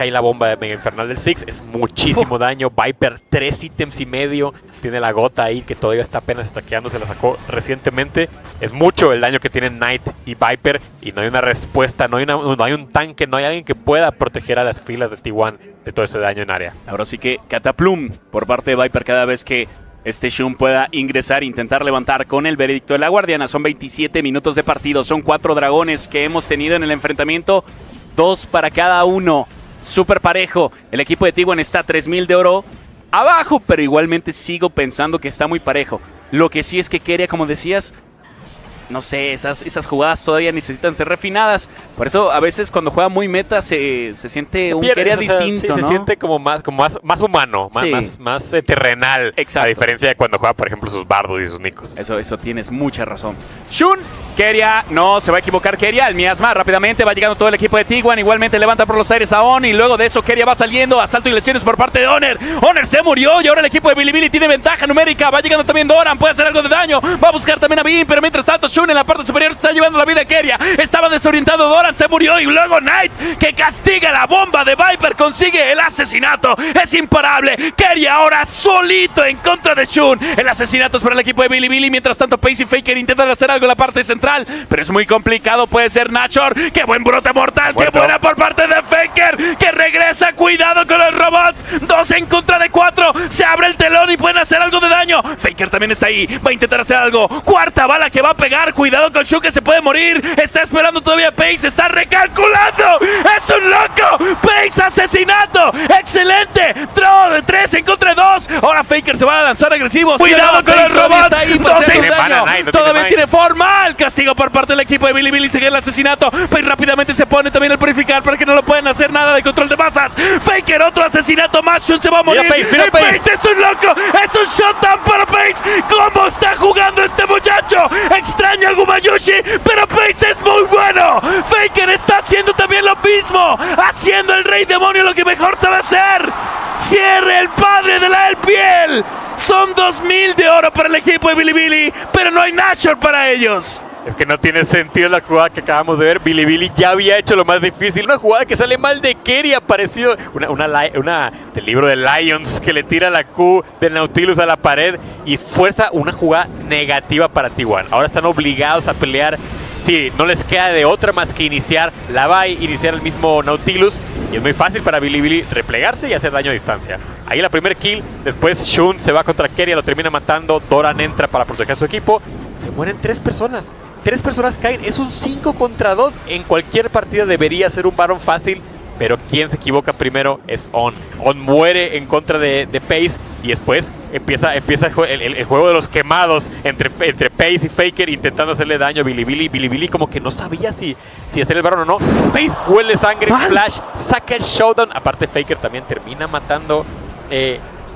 cae la bomba de Mega Infernal del Six, es muchísimo daño. Viper 3 ítems y medio, tiene la gota ahí que todavía está apenas stackeando, se la sacó recientemente. Es mucho el daño que tienen Knight y Viper y no hay una respuesta, no hay un tanque, no hay alguien que pueda proteger a las filas de T1 de todo ese daño en área. Ahora sí que Cataplum por parte de Viper cada vez que Shun pueda ingresar e intentar levantar con el veredicto de la guardiana. Son 27 minutos de partido, son 4 dragones que hemos tenido en el enfrentamiento, 2 para cada uno. Súper parejo. El equipo de T1 está 3000 de oro abajo, pero igualmente sigo pensando que está muy parejo. Lo que sí es que Keria, como decías, no sé, esas jugadas todavía necesitan ser refinadas. Por eso a veces cuando juega muy meta se siente un Keria distinto, sí, ¿no? Se siente como más humano, sí. más terrenal. Exacto. A diferencia de cuando juega, por ejemplo, sus bardos y sus nicos. Eso tienes mucha razón. Shun, Keria, no se va a equivocar Keria. El miasma rápidamente va llegando todo el equipo de T1. Igualmente levanta por los aires a On. Y luego de eso Keria va saliendo. Asalto y lesiones por parte de Honor. Honor se murió y ahora el equipo de Bilibili tiene ventaja numérica. Va llegando también Doran. Puede hacer algo de daño. Va a buscar también a Beam. Pero mientras tanto Shun en la parte superior se está llevando la vida a Keria. Estaba desorientado Doran. Se murió. Y luego Knight, que castiga la bomba de Viper, consigue el asesinato. Es imparable. Keria ahora solito en contra de Shun. El asesinato es para el equipo de Bilibili. Mientras tanto Pace y Faker intentan hacer algo en la parte central, pero es muy complicado. Puede ser Nashor. ¡Qué buen brote mortal! ¡Qué buena por parte de Faker! ¡Que regresa! ¡Cuidado con los robots! 2 en contra de 4. Se abre el telón y pueden hacer algo de daño. Faker también está ahí. Va a intentar hacer algo. Cuarta bala que va a pegar. Cuidado con Shu, que se puede morir. Está esperando todavía Pace. Está recalculando. ¡Es un loco! Pace asesinato. ¡Excelente! 3 en contra de 2. Ahora Faker se va a lanzar agresivo. ¡Cuidado con los robots! 2 en daño. Todavía tiene forma. El castigo por parte del equipo de Bilibili. Sigue el asesinato. Pace rápidamente se pone también el purificar para que no lo puedan hacer nada de control de masas. Faker, otro asesinato más. Shun se va a morir. Mira Pace es un loco. Es un shutdown para Pace. ¿Cómo está jugando este muchacho? Extraña a Gumayushi, pero Pace es muy bueno. Faker está haciendo también lo mismo. Haciendo el rey demonio lo que mejor sabe hacer. Cierre el padre de la LPL. Son 2000 de oro para el equipo de Bilibili, pero no hay Nashor para ellos. Es que no tiene sentido la jugada que acabamos de ver. Bilibili ya había hecho lo más difícil. Una jugada que sale mal de Keria, parecido una del libro de Lions, que le tira la Q del Nautilus a la pared y fuerza una jugada negativa para T1. Ahora están obligados a pelear. Sí, no les queda de otra más que iniciar la bye, iniciar el mismo Nautilus. Y es muy fácil para Bilibili replegarse y hacer daño a distancia. Ahí la primer kill. Después Shun se va contra Keria, lo termina matando. Doran entra para proteger a su equipo. Se mueren 3 personas. 3 personas caen. Es un 5 contra 2. En cualquier partida debería ser un Baron fácil. Pero quien se equivoca primero es On. On muere en contra de Pace. Y después empieza el juego de los quemados entre Pace y Faker, intentando hacerle daño a Bilibili. Bilibili como que no sabía si hacer el Baron o no. Pace huele sangre, Flash, saca el Showdown. Aparte Faker también termina matando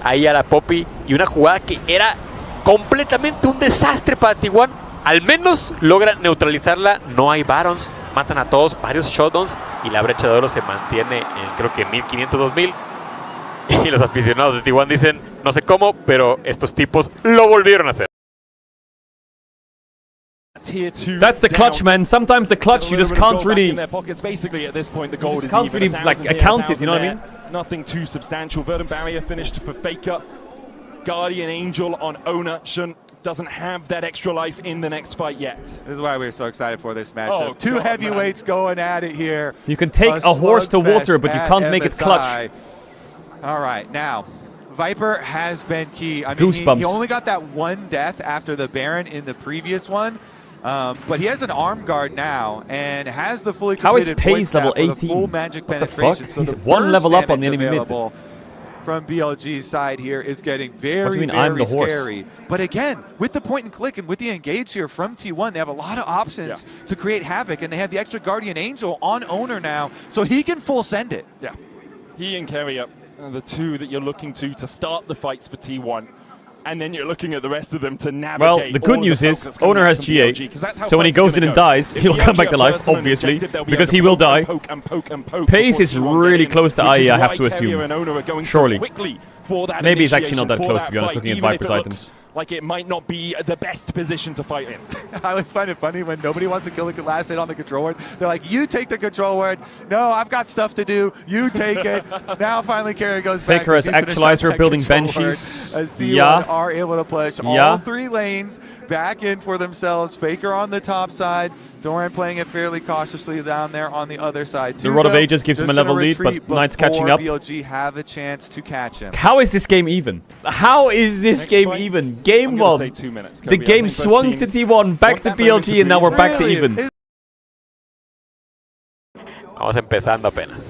ahí a la Poppy. Y una jugada que era completamente un desastre para T1. Al menos logran neutralizarla. No hay Barons, matan a todos, varios Showdowns. Y la brecha de oro se mantiene en creo que 1500, 2000. Y los aficionados de T1 dicen, no sé cómo, pero estos tipos lo volvieron a hacer. That's the clutch, man. Sometimes the clutch you just can't really like account it, you know what I mean? Nothing too substantial. Verdant barrier finished for Faker. Guardian Angel on Owner. Shun doesn't have that extra life in the next fight yet. This is why we're so excited for this matchup. Two heavyweights going at it here. You can take a horse to water, but you can't make it clutch. All right, now Viper has been key. I mean, he only got that 1 death after the Baron in the previous one, but he has an arm guard now and has the fully completed Pace level 18? full magic What the penetration. fuck? So He's the 1 level up on the enemy mid. From BLG's side here is getting very I'm scary. But again, with the point and click and with the engage here from T1, they have a lot of options to create havoc, and they have the extra Guardian Angel on Owner now, so he can full send it. Yeah, he and Keria are the two that you're looking to start the fights for T1. And then you're looking at the rest of them to navigate. Well, the good news is, Owner has GA, so when he goes in and dies, he'll come back to life, obviously, because he will die. Pace is really close to IE, I have to assume. Surely. Maybe he's actually not that close, to be honest, looking at Viper's items. like it might not be the best position to fight in. I always find it funny when nobody wants to kill the last hit on the control word. They're like, you take the control word. No, I've got stuff to do. You take it. Now finally Keria goes back. Faker has Actualizer building Banshees. As D1 are able to push all 3 lanes back in for themselves. Faker on the top side. Doran playing it fairly cautiously down there on the other side. The Rod of Ages gives him a level lead, but Knight's catching up. BLG have a chance to catch him. How is this game even? How is this game even? Game 1. The game swung to T1, back to BLG, and now we're back to even. Vamos empezando apenas.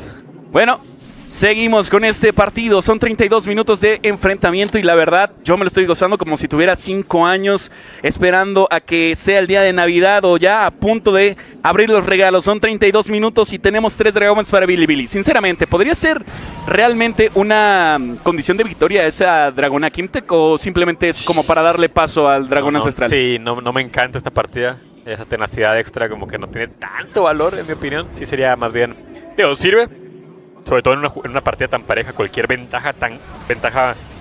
Bueno, seguimos con este partido. Son 32 minutos de enfrentamiento y la verdad, yo me lo estoy gozando como si tuviera 5 años esperando a que sea el día de Navidad o ya a punto de abrir los regalos. Son 32 minutos y tenemos 3 dragones para Bilibili. Sinceramente, ¿podría ser realmente una condición de victoria esa dragona Kimtech o simplemente es como para darle paso al dragón ancestral? Sí, no me encanta esta partida. Esa tenacidad extra como que no tiene tanto valor, en mi opinión. Sí sería más bien... Digo, sirve. Sobre todo en una partida tan pareja, cualquier ventaja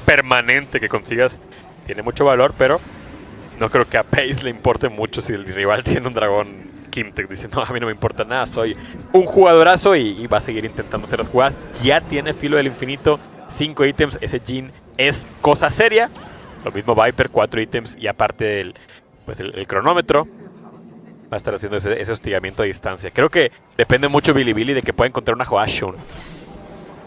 permanente que consigas tiene mucho valor, pero no creo que a Pace le importe mucho si el rival tiene un dragón Kimtech. Dice, no, a mí no me importa nada, soy un jugadorazo y va a seguir intentando hacer las jugadas. Ya tiene filo del infinito, 5 ítems, ese Jhin es cosa seria. Lo mismo Viper, 4 ítems y aparte el cronómetro. Va a estar haciendo ese hostigamiento a distancia. Creo que depende mucho Bilibili de que pueda encontrar una jugada Shun.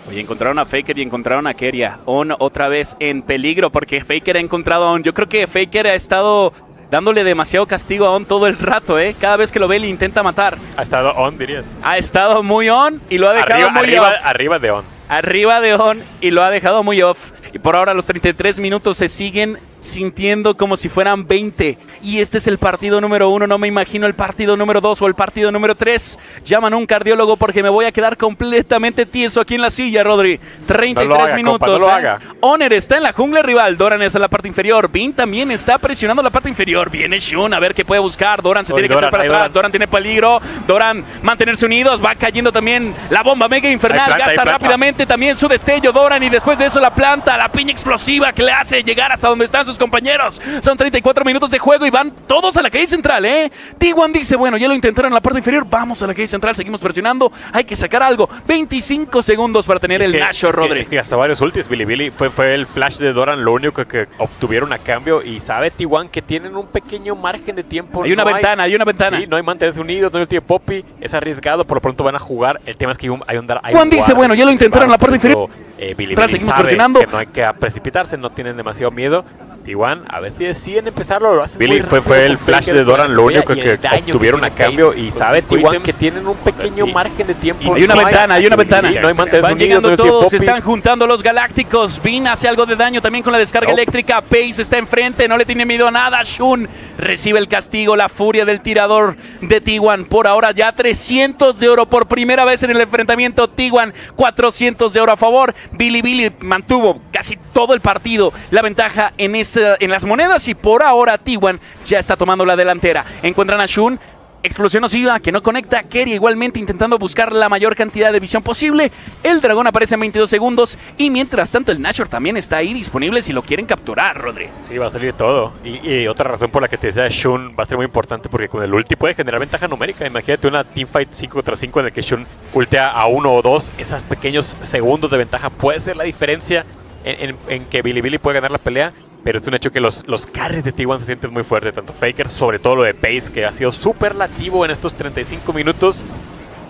Oye, encontraron a Faker y encontraron a Keria. On otra vez en peligro porque Faker ha encontrado a On. Yo creo que Faker ha estado dándole demasiado castigo a On todo el rato, ¿eh? Cada vez que lo ve le intenta matar. Ha estado On, dirías. Ha estado muy on y lo ha dejado muy off. Arriba de On. Arriba de On y lo ha dejado muy off. Y por ahora los 33 minutos se siguen sintiendo como si fueran 20. Y este es el partido número 1. No me imagino el partido número 2 o el partido número 3. Llaman a un cardiólogo porque me voy a quedar completamente tieso aquí en la silla, Rodri. 33 minutos. Compa, no lo haga. Honor está en la jungla rival. Doran está en la parte inferior. Bin también está presionando la parte inferior. Viene Shun a ver qué puede buscar. Doran se tiene que hacer para atrás. Doran tiene peligro. Doran mantenerse unidos. Va cayendo también la bomba mega infernal. Gasta rápidamente también su destello Doran y después de eso la planta, la piña explosiva que le hace llegar hasta donde están sus compañeros. Son 34 minutos de juego y van todos a la calle central, T1 dice, bueno, ya lo intentaron en la parte inferior, vamos a la calle central, seguimos presionando, hay que sacar algo. 25 segundos para tener el Nashor, Rodri. Es que hasta varios ultis, Bilibili, fue el flash de Doran lo único que obtuvieron a cambio y sabe T1 que tienen un pequeño margen de tiempo. Hay una ventana. Sí, no hay mantenerse unidos, no hay ulti de Poppy, es arriesgado, por lo pronto van a jugar. El tema es que hay un Juan dice, bueno, ya lo intentaron en la parte inferior. Bilibili sabe presionando. Que no hay que precipitarse, no tienen demasiado miedo. T1, a ver si deciden empezarlo. Lo Billy fue el flash de Doran lo único que obtuvieron a cambio y sabe T1 que tienen un pequeño margen de tiempo. Hay una ventana. No hay mantenerse van llegando todos, se están juntando los galácticos. Bin hace algo de daño también con la descarga eléctrica. Pace está enfrente, no le tiene miedo a nada. Shun recibe el castigo, la furia del tirador de T1. Por ahora ya 300 de oro por primera vez en el enfrentamiento. T1, 400 de oro a favor. Bilibili mantuvo casi todo el partido la ventaja en las monedas y por ahora T1 ya está tomando la delantera. Encuentran a Shun, explosión nociva que no conecta. Keria igualmente intentando buscar la mayor cantidad de visión posible. El dragón aparece en 22 segundos y mientras tanto el Nashor también está ahí disponible si lo quieren capturar, Rodri. Sí, va a salir todo. Y otra razón por la que te decía Shun va a ser muy importante porque con el ulti puede generar ventaja numérica. Imagínate una teamfight 5 contra 5 en el que Shun ultea a 1 o 2. Esos pequeños segundos de ventaja puede ser la diferencia en que Bilibili puede ganar la pelea. Pero es un hecho que los carries de T1 se sienten muy fuertes, tanto Faker, sobre todo lo de Pace, que ha sido superlativo en estos 35 minutos.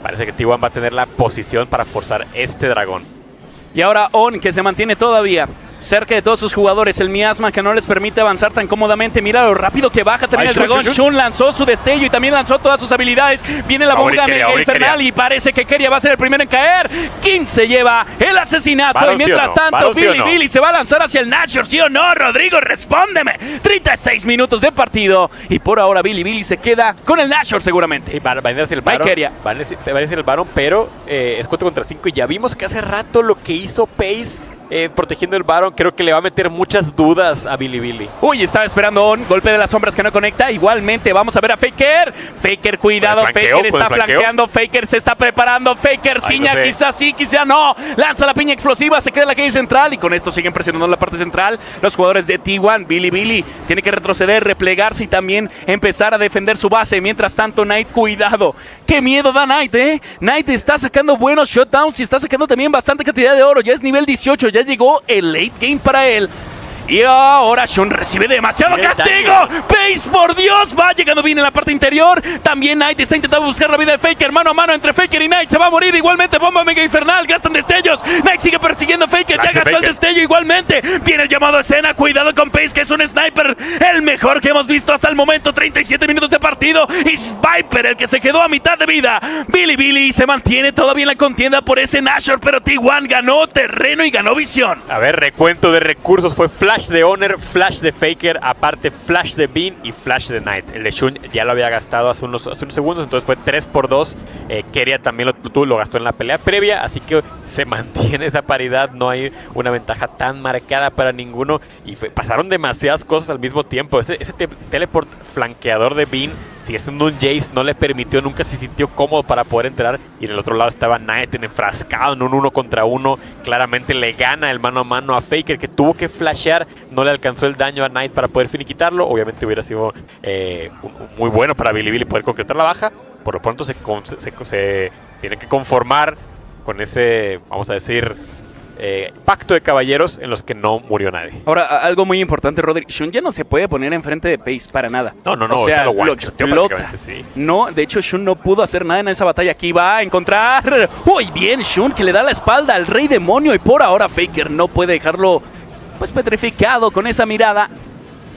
Parece que T1 va a tener la posición para forzar este dragón. Y ahora On, que se mantiene todavía cerca de todos sus jugadores, el miasma que no les permite avanzar tan cómodamente. Mira lo rápido que baja también el dragón. Shun lanzó su destello y también lanzó todas sus habilidades. Viene la bomba infernal y parece que Keria va a ser el primero en caer. King se lleva el asesinato y mientras tanto Bilibili se va a lanzar hacia el Nashor. ¿Sí o no, Rodrigo? Respóndeme. 36 minutos de partido y por ahora Bilibili se queda con el Nashor seguramente. Sí, va a decir el Baron, va a decir el Baron, pero es 4 contra 5 y ya vimos que hace rato lo que hizo Pace protegiendo el Baron, creo que le va a meter muchas dudas a Bilibili. Uy, estaba esperando On, golpe de las sombras que no conecta. Igualmente vamos a ver a Faker. Faker, cuidado, Faker está flanqueando, Faker se está preparando, Faker ciña, no sé. Quizás sí, quizás no. Lanza la piña explosiva, se queda en la calle central y con esto siguen presionando la parte central. Los jugadores de T1, Bilibili tiene que retroceder, replegarse y también empezar a defender su base. Mientras tanto, Knight, cuidado. Qué miedo da Knight, Knight está sacando buenos shutdowns y está sacando también bastante cantidad de oro. Ya es nivel 18, ya llegó el late game para él. Y ahora Shun recibe demasiado castigo. Pace, por Dios, va llegando bien en la parte interior. También Knight está intentando buscar la vida de Faker. Mano a mano entre Faker y Knight. Se va a morir igualmente. Bomba mega infernal. Gastan destellos. Knight sigue persiguiendo a Faker. Ya gastó el destello igualmente. Viene el llamado a escena. Cuidado con Pace, que es un sniper. El mejor que hemos visto hasta el momento. 37 minutos de partido. Y es Viper el que se quedó a mitad de vida. Bilibili se mantiene todavía en la contienda por ese Nashor. Pero T1 ganó terreno y ganó visión. A ver, recuento de recursos. Fue Flash de Honor, Flash de Faker, aparte Flash de Bean y Flash de Knight. El de Shun ya lo había gastado hace unos segundos, entonces fue 3x2. Keria también lo gastó en la pelea previa, así que se mantiene esa paridad, no hay una ventaja tan marcada para ninguno. Y pasaron demasiadas cosas al mismo tiempo. Ese teleport flanqueador de Bean sigue siendo un Jace, no le permitió, nunca se sintió cómodo para poder entrar. Y en el otro lado estaba Knight enfrascado en un 1 contra 1. Claramente le gana el mano a mano a Faker, que tuvo que flashear. No le alcanzó el daño a Knight para poder finiquitarlo. Obviamente hubiera sido muy bueno para Bilibili poder concretar la baja. Por lo pronto se tiene que conformar con ese, vamos a decir, pacto de caballeros en los que no murió nadie. Ahora, algo muy importante, Rodri. Shun ya no se puede poner enfrente de Pace para nada. No, o sea, lo explota. Sí. No, de hecho, Shun no pudo hacer nada en esa batalla. Aquí va a encontrar. Uy, bien, Shun, que le da la espalda al rey demonio. Y por ahora Faker no puede dejarlo pues petrificado con esa mirada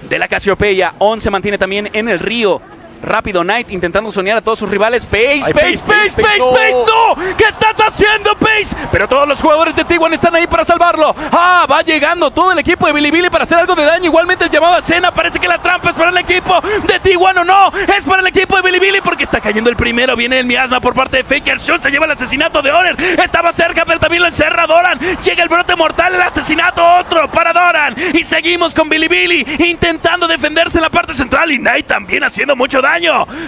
de la Casiopeia. On se mantiene también en el río. Rápido Knight intentando soñar a todos sus rivales. Pace, no. ¿Qué estás haciendo, Pace? Pero todos los jugadores de T1 están ahí para salvarlo. Va llegando todo el equipo de Bilibili para hacer algo de daño. Igualmente el llamado a escena. Parece que la trampa es para el equipo de T1 o no. Es para el equipo de Bilibili porque está cayendo el primero. Viene el miasma por parte de Faker. Shun se lleva el asesinato de Honor. Estaba cerca, pero también lo encerra Doran. Llega el brote mortal, el asesinato, otro para Doran. Y seguimos con Bilibili intentando defenderse en la parte central. Y Knight también haciendo mucho daño.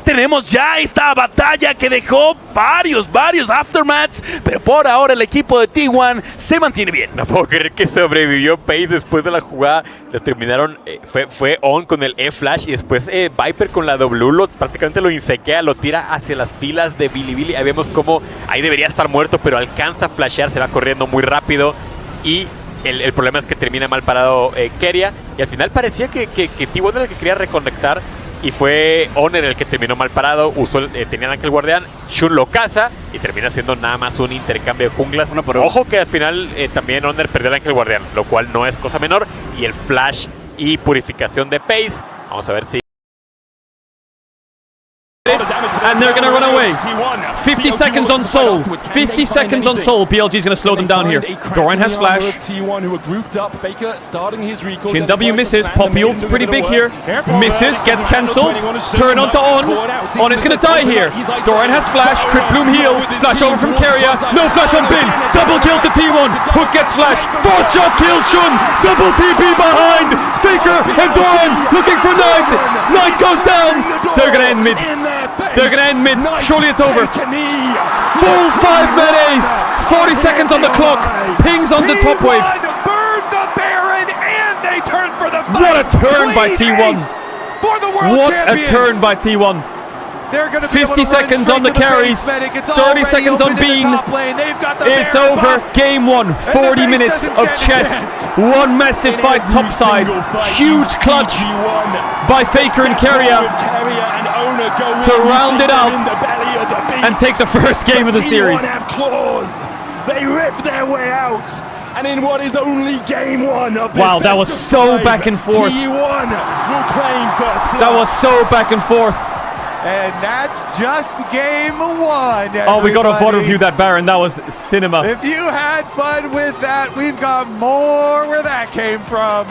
Tenemos ya esta batalla que dejó varios aftermaths, pero por ahora el equipo de T1 se mantiene bien. No puedo creer que sobrevivió Pace después de la jugada. Lo terminaron, fue On con el E-Flash y después Viper con la W prácticamente lo insequea, lo tira hacia las filas de Bilibili. Ahí vemos cómo ahí debería estar muerto, pero alcanza a flashear, se va corriendo muy rápido y el problema es que termina mal parado Keria y al final parecía que T1 era el que quería reconectar. Y fue Honor el que terminó mal parado, tenía el Ángel Guardián, Shun lo caza y termina siendo nada más un intercambio de junglas. Ojo que al final también Honor perdió el Ángel Guardián, lo cual no es cosa menor. Y el flash y purificación de Pace, vamos a ver si... And they're going to run away. 50 seconds on Soul. 50 seconds on Soul. BLG is going to slow them down here. Doran has flash. Shin misses. Poppy ult's pretty big here. Misses. Gets cancelled. Turn onto On. On is going to die here. Doran has flash. Crit Bloom heal. Flash over from Keria. No flash on Bin. Double kill to T1. Hook gets flash. Fourth shot kills Shun. Double TP behind. Faker and Doran looking for Knight. Knight goes down. They're going to end mid. They're going to end mid. Surely it's over. Full 5-man ace. 40 seconds on the clock. Pings on the top wave. What a turn by T1. What a turn by T1. 50 seconds on the carries. 30 seconds on Bean. It's over. Game 1. 40 minutes of chess. One massive fight topside. Huge clutch by Faker and Keria to round it out and take the first game of the series. They rip their way out, and in what is only game 1 of this. Wow, that was so back and forth. T1 will claim first place. That was so back and forth. And that's just game 1. Everybody. Oh, we got to photo review that, Baron. That was cinema. If you had fun with that, we've got more where that came from.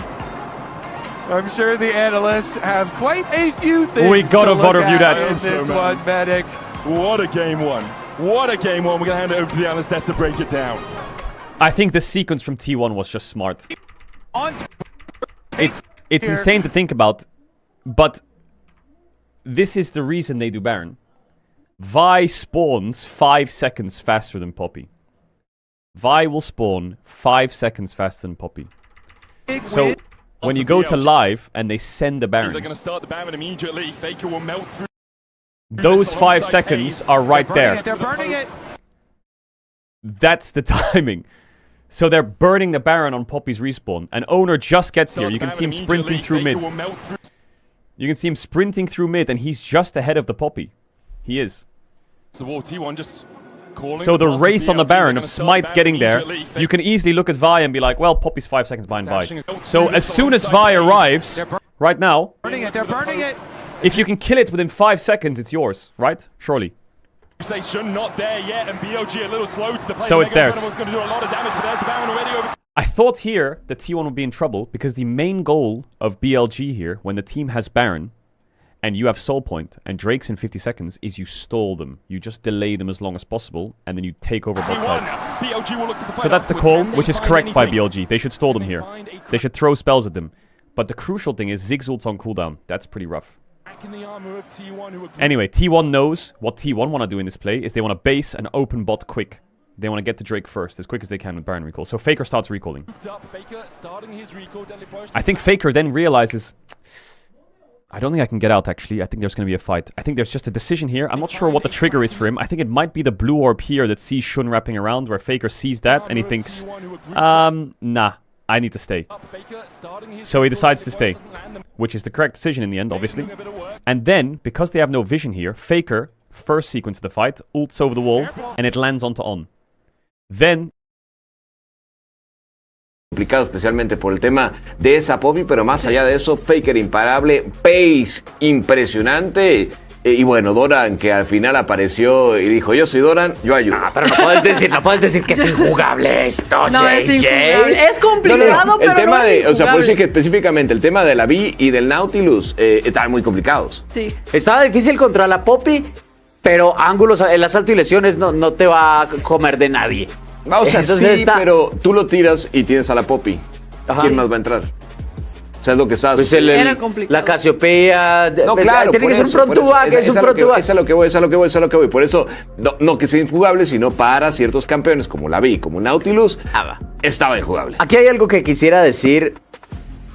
I'm sure the analysts have quite a few things. We got to photo review that. In this one, Medic. What a game 1. What a game 1. We're going to hand it over to the analysts to break it down. I think the sequence from T1 was just smart. It's insane to think about, but this is the reason they do Baron. Vi spawns 5 seconds faster than Poppy. Vi will spawn 5 seconds faster than Poppy. So when you go to live and they send the Baron, they're going to start the Baron immediately. Faker will melt through. Those 5 seconds are right there. They're burning it. That's the timing. So they're burning the Baron on Poppy's respawn. And Owner just gets here. You can see him sprinting through mid. You can see him sprinting through mid, and he's just ahead of the Poppy. He is. So T1 just calling. So the race on the Baron of Smite getting there, you can easily look at Vi and be like, well, Poppy's 5 seconds behind Vi. So as soon as Vi arrives, right now, They're burning it. if you can kill it within 5 seconds, it's yours, right? Surely. Not there yet, and BLG a little slow to the play. So it's theirs. Going to do a lot of damage, but there's the Baron already over. I thought here that T1 would be in trouble because the main goal of BLG here, when the team has Baron and you have Soul Point and Drake's in 50 seconds, is you stall them. You just delay them as long as possible and then you take over both sides. So that's the call, which is correct by BLG. They should stall them here. They should throw spells at them. But the crucial thing is Ziggs ult's on cooldown. That's pretty rough. Anyway, T1 knows what T1 want to do in this play is they want to base and open bot quick. They want to get to Drake first, as quick as they can with Baron recall. So Faker starts recalling. I think Faker then realizes, I don't think I can get out actually. I think there's going to be a fight. I think there's just a decision here. I'm not sure what the trigger is for him. I think it might be the blue orb here that sees Shun wrapping around, where Faker sees that and he thinks, nah, I need to stay. So he decides to stay, which is the correct decision in the end, obviously. And then, because they have no vision here, Faker, first sequence of the fight, ults over the wall, and it lands onto On. Then... complicado especialmente por el tema de esa Poppy, pero más allá de eso, Faker imparable, pace impresionante. Y bueno, Doran, que al final apareció y dijo, yo soy Doran, yo ayudo. Pero no puedes decir que es injugable esto, No, JJ. es injugable. Es complicado, pero el tema no es o sea, puedo injugable. decir que específicamente el tema de la Vi y del Nautilus estaban muy complicados. Sí. Estaba difícil contra la Poppy, pero ángulos, el asalto y lesiones no te va a comer de nadie. O sea, Entonces sí, está... pero tú lo tiras y tienes a la Poppy. Ajá. ¿Quién más va a entrar? O sea, es lo que sabes. Pues Era complicado. la Cassiopeia... No, claro, tiene por que ser eso, un pronto back, es un pronto back. Es a lo que voy. Por eso, no que sea injugable, sino para ciertos campeones como la Vi, como Nautilus, estaba injugable. Aquí hay algo que quisiera decir.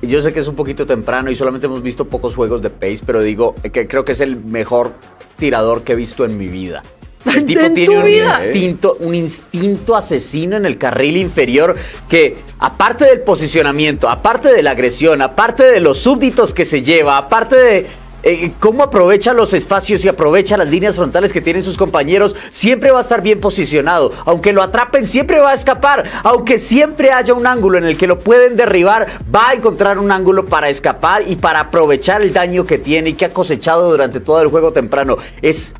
Yo sé que es un poquito temprano y solamente hemos visto pocos juegos de Pace, pero digo que creo que es el mejor tirador que he visto en mi vida. El tipo tiene un instinto asesino en el carril inferior que, aparte del posicionamiento, aparte de la agresión, aparte de los súbditos que se lleva, aparte de cómo aprovecha los espacios y aprovecha las líneas frontales que tienen sus compañeros, siempre va a estar bien posicionado. Aunque lo atrapen, siempre va a escapar. Aunque siempre haya un ángulo en el que lo pueden derribar, va a encontrar un ángulo para escapar y para aprovechar el daño que tiene y que ha cosechado durante todo el juego temprano. Es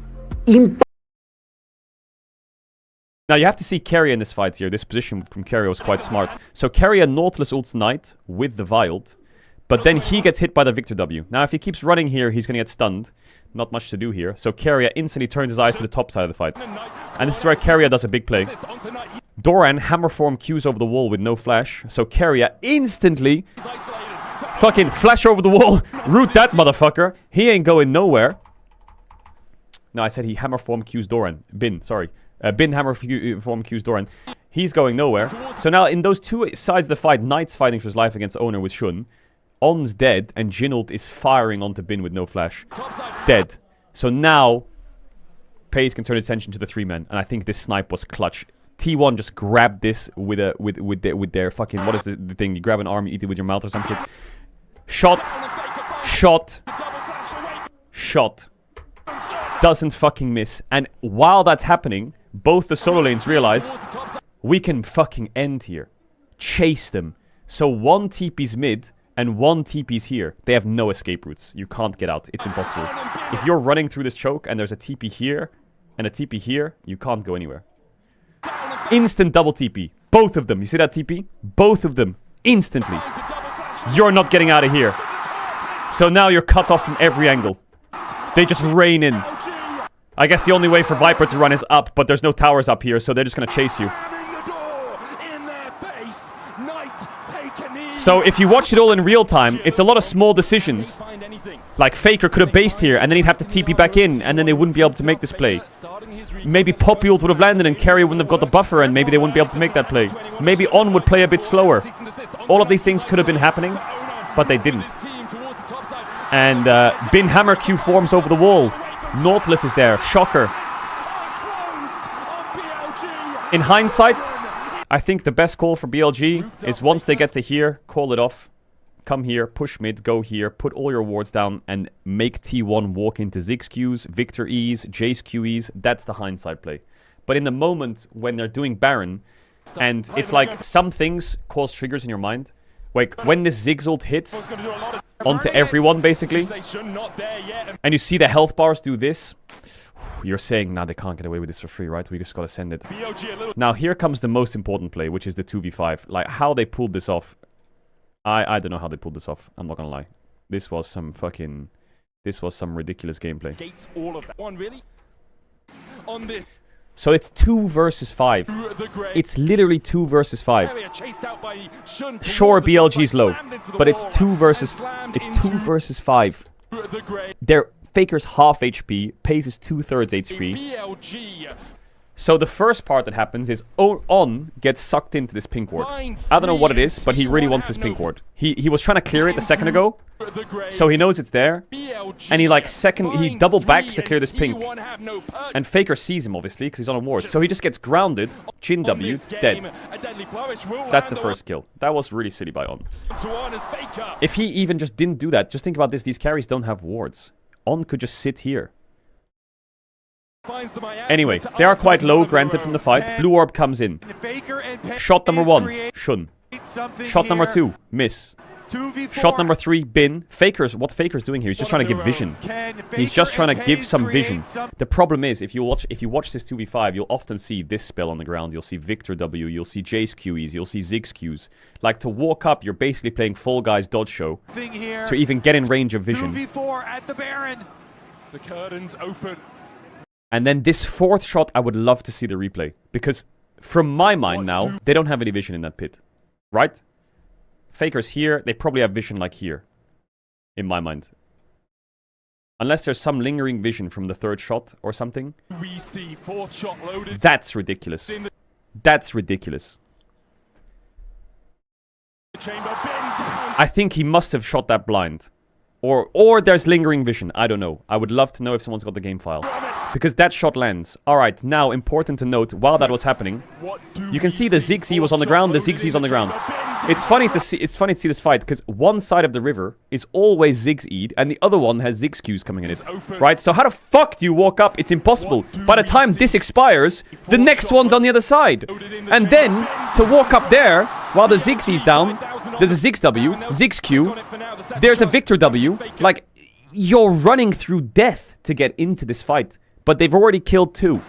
imposible. Now you have to see Keria in this fight here. This position from Keria was quite smart. So Keria Nautilus ults Knight with the Vi ult, but then he gets hit by the Victor W. Now if he keeps running here, he's gonna get stunned. Not much to do here. So Keria instantly turns his eyes to the top side of the fight. And this is where Keria does a big play. Doran hammer form Qs over the wall with no flash. So Keria instantly fucking flash over the wall. Root that motherfucker. He ain't going nowhere. No, I said he hammer form Qs Doran. Bin, sorry. Bin hammer form Q's Doran. He's going nowhere. So now in those two sides of the fight, Knight's fighting for his life against Owner with Shun. On's dead and Jinult is firing onto Bin with no flash. Dead. So now Pace can turn his attention to the 3-men, and I think this snipe was clutch. T1 just grabbed this with their fucking, what is the thing? You grab an arm, you eat it with your mouth or some shit. Shot. Doesn't fucking miss. And while that's happening, both the solo lanes realize we can fucking end here. Chase them. So one TP's mid and one TP's here. They have no escape routes. You can't get out. It's impossible. If you're running through this choke and there's a TP here and a TP here, you can't go anywhere. Instant double TP. Both of them. You see that TP? Both of them. Instantly. You're not getting out of here. So now you're cut off from every angle. They just rain in. I guess the only way for Viper to run is up, but there's no towers up here, so they're just gonna chase you. So if you watch it all in real time, it's a lot of small decisions. Like Faker could have based here, and then he'd have to TP back in, and then they wouldn't be able to make this play. Maybe Poppy ult would have landed and Carry wouldn't have got the buffer, and maybe they wouldn't be able to make that play. Maybe On would play a bit slower. All of these things could have been happening, but they didn't. And Bin Hammer Q forms over the wall. Nautilus is there. Shocker. In hindsight, I think the best call for BLG is once they get to here, call it off. Come here, push mid, go here, put all your wards down, and make T1 walk into Ziggs Qs, Victor Es, Jace QEs. That's the hindsight play. But in the moment when they're doing Baron, and it's like some things cause triggers in your mind. Like when this Ziggs ult hits onto everyone, basically, and you see the health bars do this, you're saying, nah, they can't get away with this for free, right? We just gotta send it. Now here comes the most important play, which is the 2v5. Like how they pulled this off. I don't know how they pulled this off. I'm not gonna lie. This was some ridiculous gameplay. So it's 2 versus 5. It's literally 2 versus 5. Sure, BLG's low, but it's 2 versus 5. Faker's half HP, Pace is 2/3 HP. So the first part that happens is On gets sucked into this pink ward. I don't know what it is, but he really wants this pink ward. He was trying to clear it a second ago, so he knows it's there, and he double backs to clear this pink. And Faker sees him obviously because he's on a ward, so he just gets grounded. Chin W, dead. That's the first kill. That was really silly by On. If he even just didn't do that, just think about this: these carries don't have wards. On could just sit here. Anyway, they are quite low, granted, from the fight. Blue Orb comes in. Shot number 1, Shun. Shot number 2, miss. Shot number 3, Bin. What Faker's doing here, he's just trying to give vision. He's just trying to give some vision. The problem is, if you watch this 2v5, you'll often see this spell on the ground. You'll see Victor W, you'll see Jace QEs, you'll see Ziggs Qs. Like, to walk up, you're basically playing Fall Guys dodge show to even get in range of vision. 2v4 at the Baron. The curtains open. And then this 4th shot, I would love to see the replay. Because, from my mind now, they don't have any vision in that pit. Right? Faker's here, they probably have vision like here. In my mind. Unless there's some lingering vision from the 3rd shot or something. We see 4th shot loaded. That's ridiculous. That's ridiculous. I think he must have shot that blind. Or there's lingering vision. I don't know. I would love to know if someone's got the game file. Because that shot lands. Alright, now important to note, while that was happening, you can see the Ziggs E was on the ground, the Ziggs E's on the ground. It's funny to see this fight, because one side of the river is always Ziggs E'd, and the other one has Ziggs Q's coming in it. Right? So how the fuck do you walk up? It's impossible. By the time this expires, the next one's on the other side. And then, to walk up there, while the Ziggs E's down, there's a Ziggs W, Ziggs Q, there's a Victor W. Like, you're running through death to get into this fight. But they've already killed 2.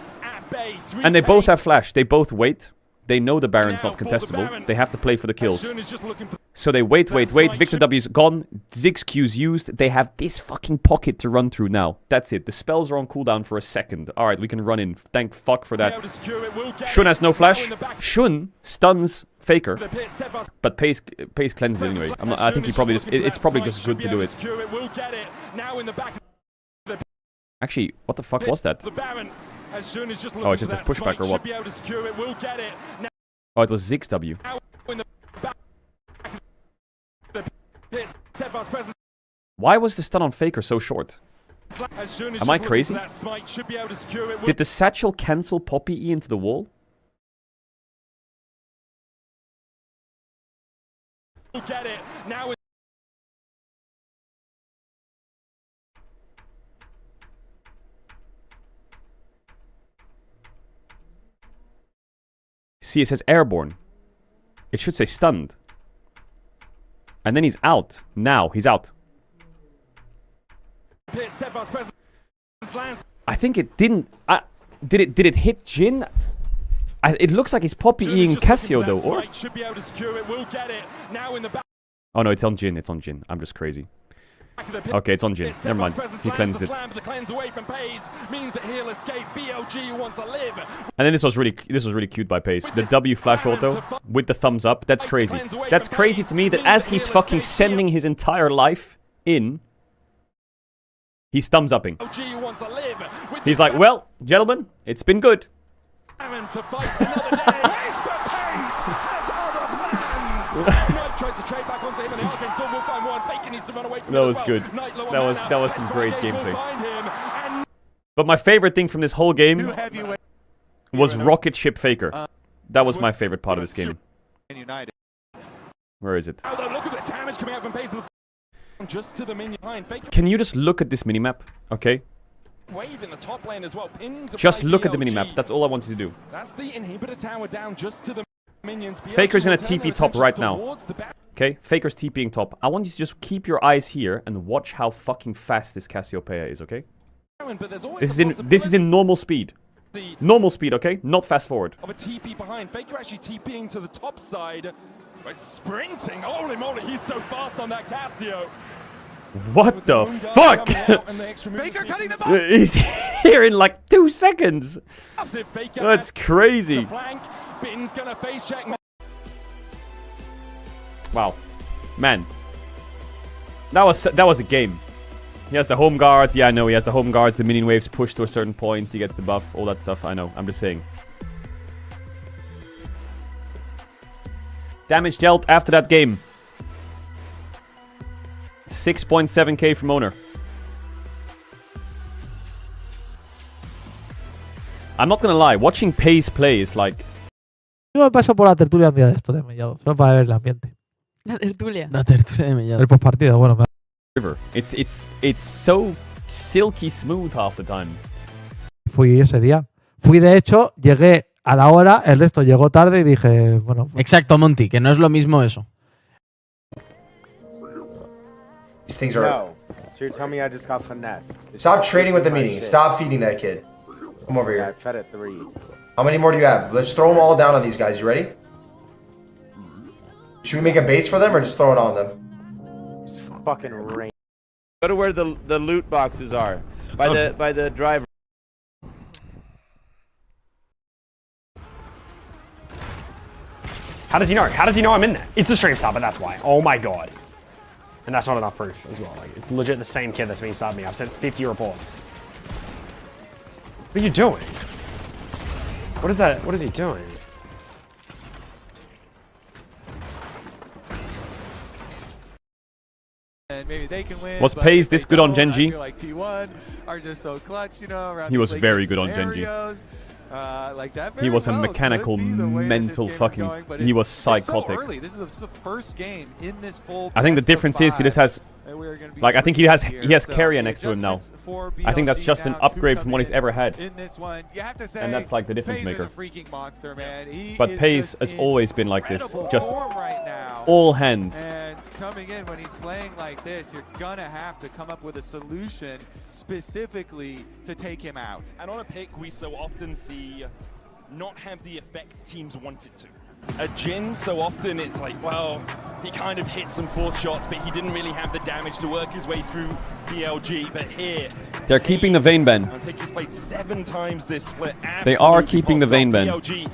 And they both have flash. They both wait. They know the Baron's not contestable. They have to play for the kills. So they wait. Victor W's gone. Ziggs Q's used. They have this fucking pocket to run through now. That's it. The spells are on cooldown for a second. Alright, we can run in. Thank fuck for that. Shun has no flash. Shun stuns Faker, but Pace cleanses it anyway. I think he probably just... It's probably just good to do it. Actually, what the fuck was that? Oh, it's just a pushback or what? Oh, it was Ziggs W. Why was the stun on Faker so short? Am I crazy? Did the satchel cancel Poppy E into the wall? See, it says airborne. It should say stunned. And then he's out. Now, he's out. I think it didn't... Did it hit Jin? It looks like he's Poppy-ing Cassio though, or? Oh no, it's on Jin, I'm just crazy. Okay, it's on Jin. Never mind. He cleansed it. And then this was really cute by Pace. The W flash auto with the thumbs up. That's crazy. That's crazy to me that as he's fucking sending his entire life in, he's thumbs upping. He's like, well, gentlemen, it's been good. That was good. That was some great gameplay. But my favorite thing from this whole game was rocket ship Faker. That was my favorite part of this game. Where is it? Can you just look at this minimap? Okay. Just look at the minimap. That's all I wanted to do. Faker's gonna TP top right now. Okay, Faker's TPing top. I want you to just keep your eyes here and watch how fucking fast this Cassiopeia is, okay? This is in normal speed. Normal speed, okay? Not fast forward. Of a TP behind. Faker actually TPing to the top side. By sprinting. Holy moly, he's so fast on that Cassio. What the fuck? Faker cutting the ball. He's here in like 2 seconds. That's crazy. Wow, man, that was a game. He has the home guards. Yeah, I know he has the home guards. The minion waves push to a certain point. He gets the buff. All that stuff. I know. I'm just saying. Damage dealt after that game. 6.7k from owner. I'm not gonna lie. Watching Pace play is like. Yo me paso por la tertulia un día de esto de Mellado, solo para ver el ambiente. La tertulia. La tertulia de Mellado. El postpartido, bueno. It's so silky smooth half the time. Fui ese día. Fui de hecho, llegué a la hora, el resto llegó tarde y dije, bueno. Exacto, Monty, que no es lo mismo eso. These things are. No. So you're telling me I just got finessed. Stop trading with the meeting. Stop feeding that kid. Come over here. I fed it 3. How many more do you have? Let's throw them all down on these guys. You ready? Should we make a base for them or just throw it on them? It's fucking rain. Go to where the loot boxes are. By the driver. How does he know? How does he know I'm in there? It's a stream stopper, that's why. Oh my god. And that's not enough proof as well. Like, it's legit the same kid that's been stopping me. I've sent 50 reports. What are you doing? What is that? What is he doing? And maybe they can win. Was Pace this good on Genji? Like T1 are just so clutch, you know, he was very good on Genji. Like that he was a mechanical, mental fucking. He was psychotic. So this is the first game in this full. I think the difference is he just has. Like I think he has Carrier next to him now. I think that's just an upgrade from what he's ever had. And that's like the difference maker. But Pace has always been like this, just all hands. And coming in when he's playing like this, you're gonna have to come up with a solution specifically to take him out. And on a pick, we so often see not have the effect teams want it to. A Jin, so often it's like, well, he kind of hit some 4th shots, but he didn't really have the damage to work his way through BLG. But here, they're keeping the Vayne ban. I think he's played 7 times this split. They are keeping the Vayne ban. BLG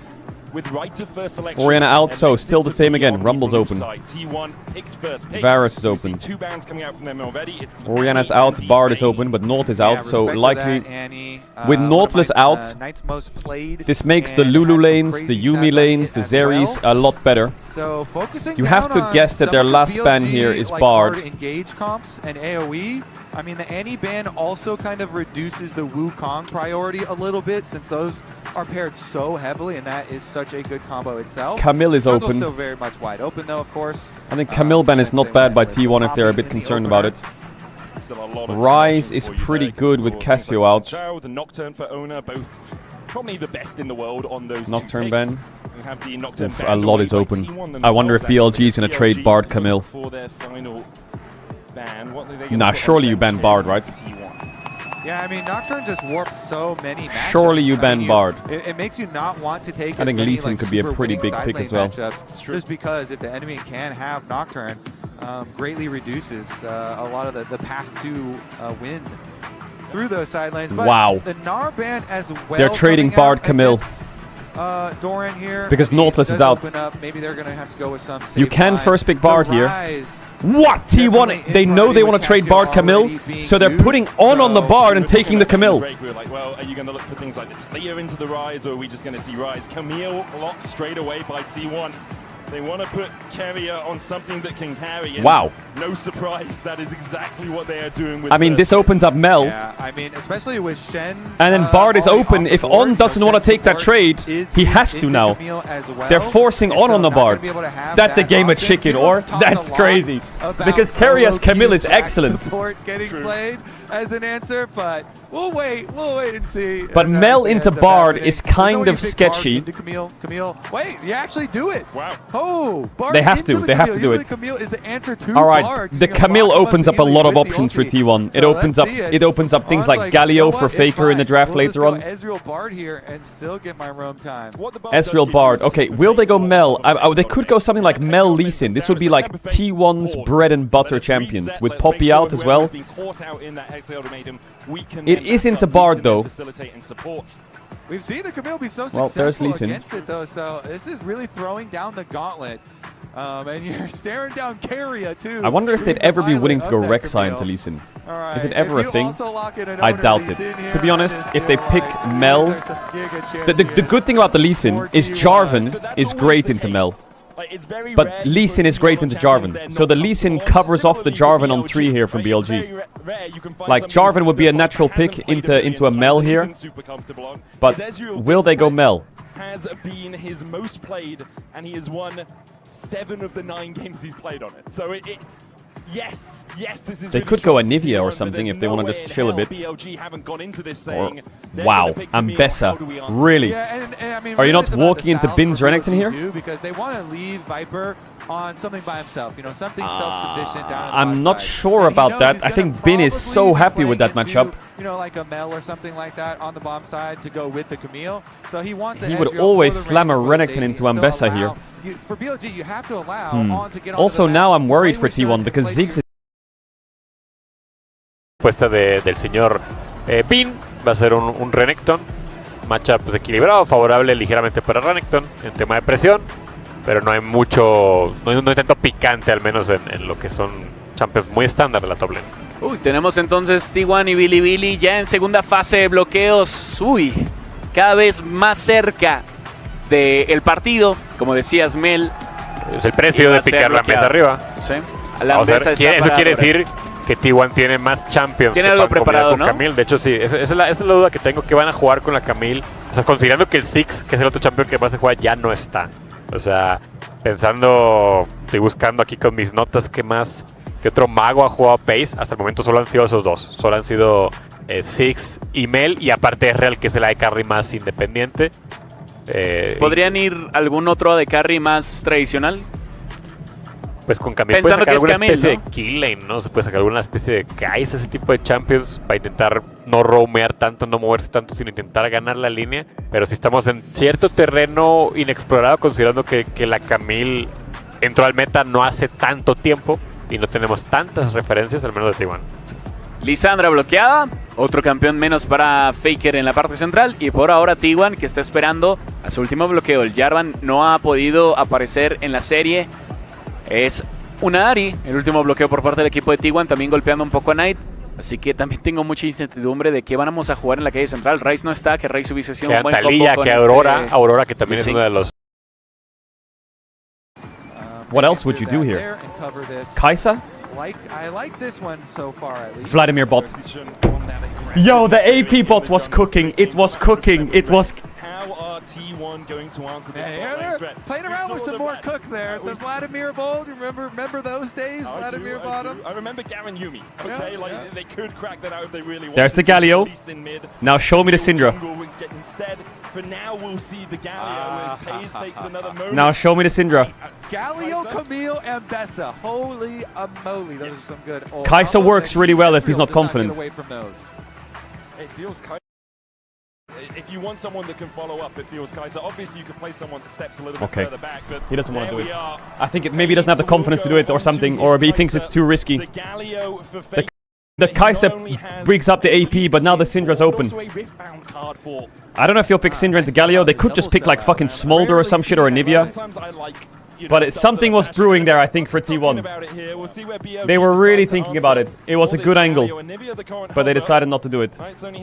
with right of first selection. Orianna out, so still the same again. Rumble's open. T1 picks first pick. Varus is open. 2 bans coming out from them already. It's the Orianna's out, Bard is open, but Naught is out, so likely with Nautilus out, this makes the Lulu lanes, the Yuumi lanes, the Zeris a lot better. So focusing you have to guess that their last ban here is Bard. Engage comps and AoE. I mean, the Annie ban also kind of reduces the Wukong priority a little bit since those are paired so heavily, and that is such a good combo itself. Camille is open. Still very much wide open though, of course. I think Camille ban is not bad by T1 if they're a bit concerned about it. Rise is pretty good with Cassio out. The Nocturne for Ona, both probably the best in the world on those Nocturne ban. Oof, a lot is open. I wonder if BLG is going to trade Bard Camille. Nah, surely you ban Bard, right? Yeah, I mean, Nocturne just warps so many matchups. Surely you ban Bard. It makes you not want to take. I think Lee Sin could be a pretty big pick as well. Just because if the enemy can have Nocturne, greatly reduces a lot of the path to win through those side lanes. But Wow. the Gnar ban as well. They're trading coming Bard out Camille. against, Doran here. Because Nautilus does is out. open up. Maybe they're going to have to go with some You safe can line. first pick Bard The here. Rise What? T1, definitely they in know party they want with to trade Cassio Bard Camille, already being so they're used, putting on the so- Bard and taking the Camille. We were like, well, are you going to look for things like the Talia into the Rise, or are we just going to see Rise? Camille blocked straight away by T1. They want to put Carrier on something that can carry. And Wow. no surprise, that is exactly what they are doing with I mean, this opens up Mel. Yeah, I mean, especially with Shen. And then Bard is already open. off the If board, On doesn't want to take that trade, he has to now. They're forcing On the Bard. That's a game of chicken, or? That's crazy. Because Carrier's Camille is excellent. Support getting played as an answer, but we'll wait and see. But as Mel it into ends up Bard happening. is kind There's of no way you pick Bard sketchy. into Camille, wait, you actually do it. Wow. Oh, Bard They have into to, the they have to Camille. do Usually it. Camille is the answer to All right, Bard. the You can Camille block him opens up a easily lot of with the options for ulti. T1. It So opens let's up see it opens up things Bard's like you know Galio what? for It's Faker in the fine. draft We'll just later go on. Ezreal Bard here and still get my roam time. Ezreal Bard. Okay, will they go Mel? They could go something like Mel Lee Sin. This would be like T1's bread and butter champions with Poppy out as well. It is into Bard though. We've seen the Camille be so Well, there's successful Lee Sin. against it though, so this is really throwing down the gauntlet. And you're staring down Carrier too. I wonder if they'd shooting the ever be pilot willing to of go that Rek'Sai Camille. into Lee Sin. All right, Is it ever if a you thing? also lock in an I owner doubt Lee it. Sin To here, be honest, I if they feel pick like Mel, there's some giga the chance good thing about the Lee Sin is Jarvan is great into Mel. But Lee Sin is great into Jarvan. So the Lee Sin covers off the Jarvan on 3 here from BLG. Like Jarvan would be a natural pick into a Mel here. But will they go Mel? Has been his most played, and he has won 7 of the 9 games he's played on it. So yes, this is. They really could go strong Anivia for or T1, something but if they want to there's just no chill a way bit. in hell BLG haven't gone into this Or, saying they're wow, gonna pick Camille. How Ambessa. do we answer Really? Yeah, and I mean, Are you really not it's about walking the into South Bin's for Renekton here? too, because they want to leave Viper on something by himself, you know, something self-sufficient down the I'm not side. sure And he about knows that. he's I gonna think Bin is so probably be happy with that playing matchup. into, you know, like a Mel or something like that on the bomb side to go with the Camille. So he wants He would always slam a Renekton into Ambessa here. For BLG, you have to allow On to get Also, onto the now map, I'm worried play for with Shen, T1 because play Ziggs your is Puesta del señor Bin. Va a ser un Renekton. Matchup pues, equilibrado, favorable ligeramente para Renekton en tema de presión. Pero no hay mucho, no hay tanto picante al menos en lo que son champions muy estándar de la top lane. Uy, tenemos entonces T1 y Bilibili ya en segunda fase de bloqueos. Uy, cada vez más cerca del partido. Como decías, Mel. Es el precio de picar la mesa arriba. Sí. La O sea, mesa está eso para quiere Dora. decir que T1 tiene más champions. Tiene que algo puedan combinar preparado, con ¿no? Camille. De hecho, sí, esa es la duda que tengo, que van a jugar con la Camille. O sea, considerando que el Six, que es el otro champion que más se juega, ya no está. O sea, pensando, estoy buscando aquí con mis notas qué otro mago ha jugado Pace. Hasta el momento solo han sido esos dos. Solo han sido Six y Mel, y aparte es Real, que es el AD Carry más independiente. ¿Podrían ir algún otro AD Carry más tradicional? Pues con Camille puede sacar alguna especie de kill lane, ¿no? Se puede sacar alguna especie de Kai'Sa, ese tipo de champions, para intentar no roamear tanto, no moverse tanto, sino intentar ganar la línea. Pero si estamos en cierto terreno inexplorado, considerando que la Camille entró al meta no hace tanto tiempo y no tenemos tantas referencias, al menos de T1. Lisandra bloqueada, otro campeón menos para Faker en la parte central, y por ahora T1 que está esperando a su último bloqueo. El Jarvan no ha podido aparecer en la serie. Es una Ari, el último bloqueo por parte del equipo de T1, también golpeando un poco a Knight. Así que también tengo mucha incertidumbre de qué vamos a jugar en la calle central. Ryze no está, que Ryze hubiese sido un buen Taliyah, combo que con Aurora, Aurora que también es uno de los... What else would you do here? Kai'Sa? I like this one so far, at least. Vladimir bot. Yo, the AP bot was cooking. It was cooking. It was... How are T1 going to answer this Yeah, they're playing around with some more cook there. The Vladimir Bolt, remember those days? Vladimir bottom. I remember Garen Yumi. Okay, they could crack that out if they really wanted. There's the Galio. Now show me the Syndra. Instead, for now we'll see the Galio as Pace takes another moment. Now show me the Syndra. Galio, Camille, and Bessa. Holy moly, those are some good. Kai'Sa works really well if he's not confident. Away from those. It feels kind if you want someone that can follow up, it feels Kaiser. Obviously, you could play someone that steps a little bit further back, but he doesn't want to do it. are. I think maybe he doesn't have the confidence to do it or something, or he thinks it's too risky. The Galio for Faker. The Kaiser breaks up the AP, but now the Syndra's open. I don't know if you'll pick Syndra into Galio. They could just pick like fucking Smolder or some shit, or a Nivea. But something was brewing there, I think, for T1. They were really thinking about it. It was a good angle, but they decided not to do it.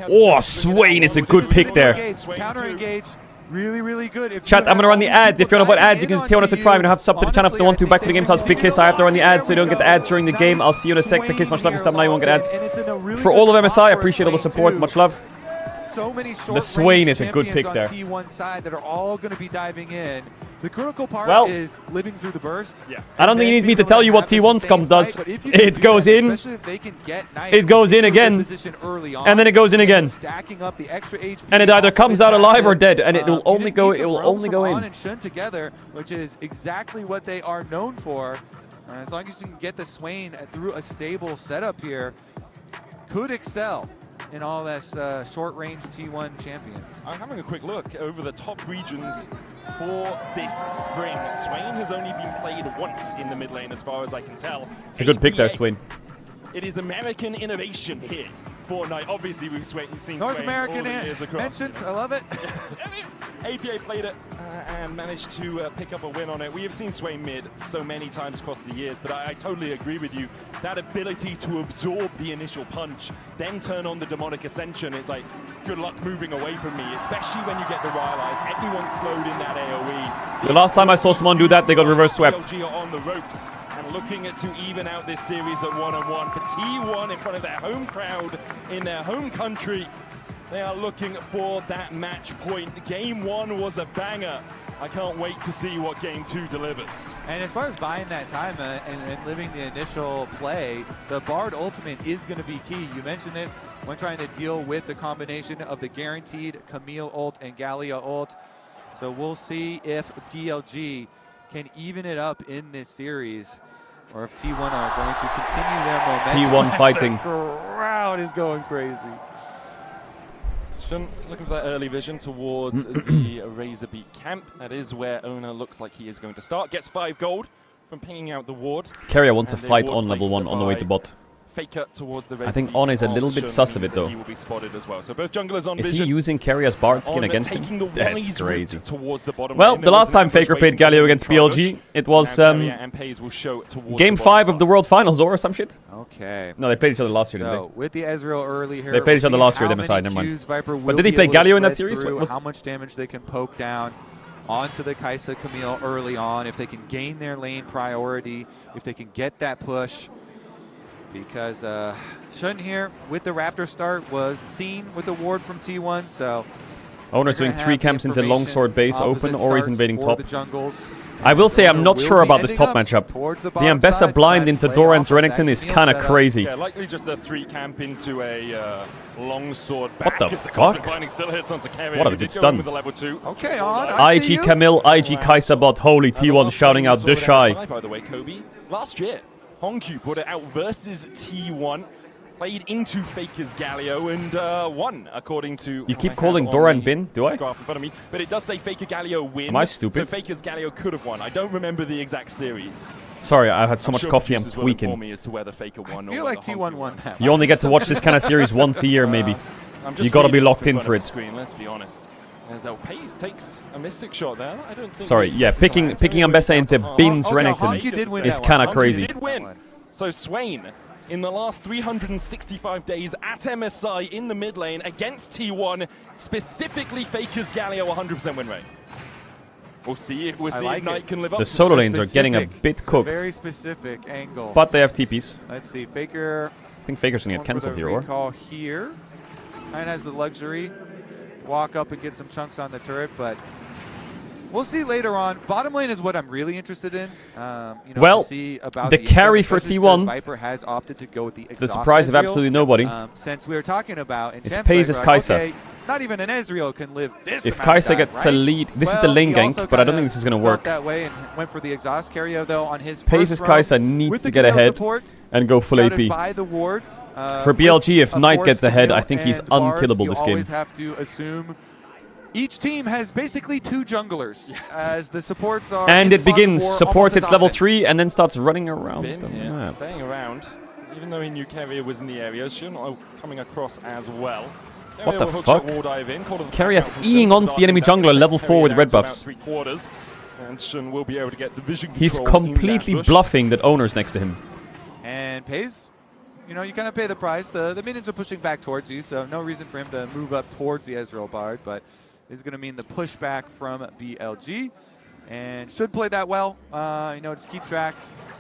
Oh, Swain is a good pick there. Counter engage. Really, really good. Chat, I'm gonna run the ads. If you wanna put ads, you can just tell to try. We don't have to sub to the channel if they want to. Back to the game, so I'll big kiss. I have to run the ads so you don't get the ads during the game. I'll see you in a sec. Big kiss, much love. If you now you won't get ads. For all of MSI, I appreciate all the support. Much love. So many the Swain is a good pick there. T1 side that are all going to be diving in. The critical part is living through the burst. Yeah. I don't think you need me to tell you what T1's comp does. It goes in, it goes in again, and then it goes in again. And it either comes out alive or dead, and it will only go in. And Shun together, which is exactly what they are known for. As long as you can get the Swain through a stable setup here, could excel in all this short-range T1 champions. I'm having a quick look over the top regions for this spring. Swain has only been played once in the mid lane, as far as I can tell. It's a good pick there, Swain. It is American innovation here for Knight. Obviously, we've seen North Swain American all the years across. mentions, I love it. APA played it and managed to pick up a win on it. We have seen Swain mid so many times across the years, but I totally agree with you. That ability to absorb the initial punch, then turn on the demonic ascension, it's like, good luck moving away from me, especially when you get the Rile Eyes. Everyone's slowed in that AoE. The last time I saw someone do that, they got reverse swept. BLG are on the ropes and looking to even out this series at 1-on-1 for T1 in front of their home crowd in their home country. They are looking for that match point. Game 1 was a banger. I can't wait to see what Game 2 delivers. And as far as buying that time and living the initial play, the Bard ultimate is going to be key. You mentioned this when trying to deal with the combination of the guaranteed Camille ult and Galio ult. So we'll see if BLG can even it up in this series, or if T1 are going to continue their momentum. T1 fighting. The crowd is going crazy. Looking for that early vision towards the Razorbeak camp. That is where Ona looks like he is going to start. Gets 5 gold from pinging out the ward. Keria wants to fight on level 1 on the way to bot. Faker towards the I think On is a little bit sus of it though. He will be spotted as well. So both junglers on is vision. he using Keria's Bard skin against him? That's crazy. The well, the last time Faker played Galio against BLG, it was Game 5 of the World Finals or some shit. Okay. No, they played each other last year, didn't they? With the Ezreal early here, they played each other last year at MSI, never mind. But did he play Galio in that series? How much damage they can poke down onto the Kai'Sa Camille early on, if they can gain their lane priority, if they can get that push. Because Shun here with the Raptor start was seen with the ward from T1, so Owner's doing 3 camps into Longsword base open, or he's invading top. Jungles. I will say I'm not sure about this top matchup. The Ambessa blind into Doran's Renekton is kind of crazy. Yeah, likely just a 3 camp into a longsword back. What the fuck? What a good stun. Okay, on. IG Camille, IG Kai'Sa bot. Holy T1 shouting out the shy. By the way, Kobe, last year, Hongq put it out versus T1. Played into Faker's Galio and won, according to... You keep calling Doran Bin, do I? Graph in front of me, but it does say Faker Galio win. Am I stupid? So Faker's Galio could have won. I don't remember the exact series. Sorry, I had so much coffee, I'm tweaking. Me as to whether Faker won I feel like T1 won that. You only get to watch this kind of series once a year, maybe. You gotta be locked in for it. Screen, let's be honest. As Pace takes a Mystic shot there. I don't think... Sorry, yeah, picking Ambessa into Bin's Renekton is kind of crazy. Did win. So Swain, in the last 365 days at MSI in the mid lane against T1, specifically Faker's Galio 100% win rate. We'll see if Knight can live up. The solo lanes are getting a bit cooked. Very specific angle. But they have TPs. Let's see, Faker. I think Faker's gonna get cancelled here, or? Recall here. Knight has the luxury. Walk up and get some chunks on the turret, but we'll see later on. Bottom lane is what I'm really interested in. Well, to see about the carry for T1. Viper has opted to go with the surprise of absolutely nobody. Since we were talking about it's Paze's Kai'Sa. Okay, not even an Ezreal can live this. If Kai'Sa gets a lead, this is the lane gank, but I don't think this is going to work. That way and went for the exhaust carry though on his Paze's Kai'Sa needs to get ahead and go full AP. By the wards, for BLG, if Knight gets ahead, I think he's unkillable this game. You always have to assume each team has basically 2 junglers, as the supports are. And it begins. war Support almost as hits level often. 3 and then starts running around Bin the here, map. staying around. Even though he knew Keria was in the area, Shun coming across as well. What the Keria will fuck? hookshot wall dive in, call to the Keria's back out from eating Shun, onto the enemy darting jungler down, level 4 with Keria red down to buffs. about 3/4, and Shun will be able to get the vision He's control in that completely bush. bluffing that Owner's next to him. And pays, you know, you kind of pay the price. The minions are pushing back towards you, so no reason for him to move up towards the Ezreal Bard, but this is going to mean the pushback from BLG, and should play that well. You know, just keep track.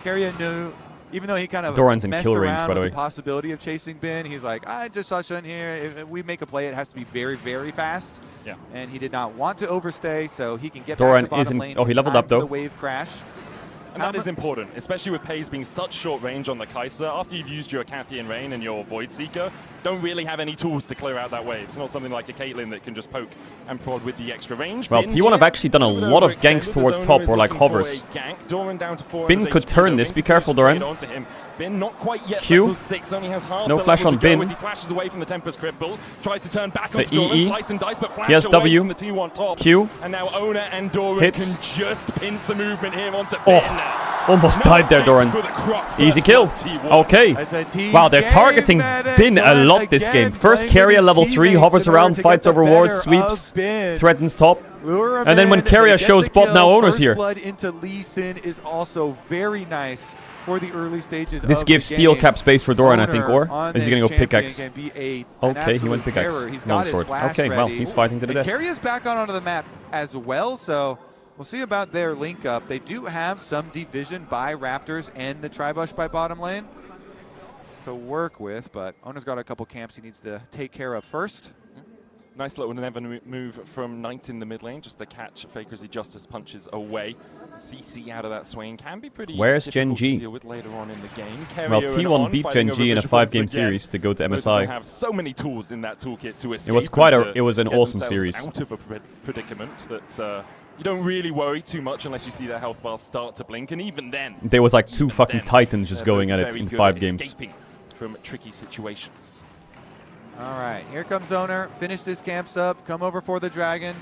Keria knew, even though he kind of Doran's in messed kill range, around by the with way. the possibility of chasing Bin, he's like, I just saw Shun here. If we make a play, it has to be very, very fast. Yeah. And he did not want to overstay, so he can get Doran back to bottom isn't- lane. oh, he leveled time up, for though. The wave crash. And that is important, especially with Pays being such short range on the Kai'Sa. After you've used your Cathian Rain and your Void Seeker, don't really have any tools to clear out that wave. It's not something like a Caitlyn that can just poke and prod with the extra range. Well, Bin T1 have here, actually done a little lot of overextended. ganks The towards Zoner top is or like looking for hovers. a gank. Doran down to 400 Bin could HP, turn though. this. Bin Be can careful, push straight Doran. onto him. Bin not quite yet Q. level 6, only has half No the flash level on to go Bin. as he flashes away from the Tempest Cripple. Tries to turn back The onto Doran, EE. slice and dice, but flash He has away W. from the T1 top. Q. And now Ona and Doran Hits. can just pinch a movement here onto Bin. Oh, almost died there, Doran. Easy kill. Okay. It's a team Wow, they're game, targeting Medic. Bin a Doran lot this again game. First playing with Keria his level 3, teammates hovers in order around, to fights get the over wards, better sweeps, of Bin. threatens top. Lure him And then when in, they Keria get shows the bot, kill. now Owner's First here. blood into Lee Sin is also very nice for the early stages This of gives the steel game. cap space for Doran, I think, Owner or on is he going to this go pickaxe? champion can be an Okay, he went absolute pickaxe. terror. He's got his Longsword. flash Okay, well, ready. he's fighting to the And death. Keria's back onto the map as well, so we'll see about their link up. They do have some deep vision by Raptors and the Tribush by bottom lane to work with, but Owner's got a couple camps he needs to take care of first. Nice little never move from Knight in the mid lane, just the catch Faker as he Justice punches away. CC out of that swing can be pretty Where's difficult Gen G? to deal with later on in the game. Well, Keria and T1 On beat fighting Gen over G in a vision 5-game once again. series to go to Both of them MSI. have so many tools in that toolkit to escape. It was quite and a. to It was an get awesome themselves series. out of a predicament that you don't really worry too much unless you see their health bars start to blink, and even then, There was like 2 even fucking then, titans just they're going both at it very in good 5 at games. escaping from tricky situations. All right, here comes Owner. Finish this camps up. Come over for the dragon.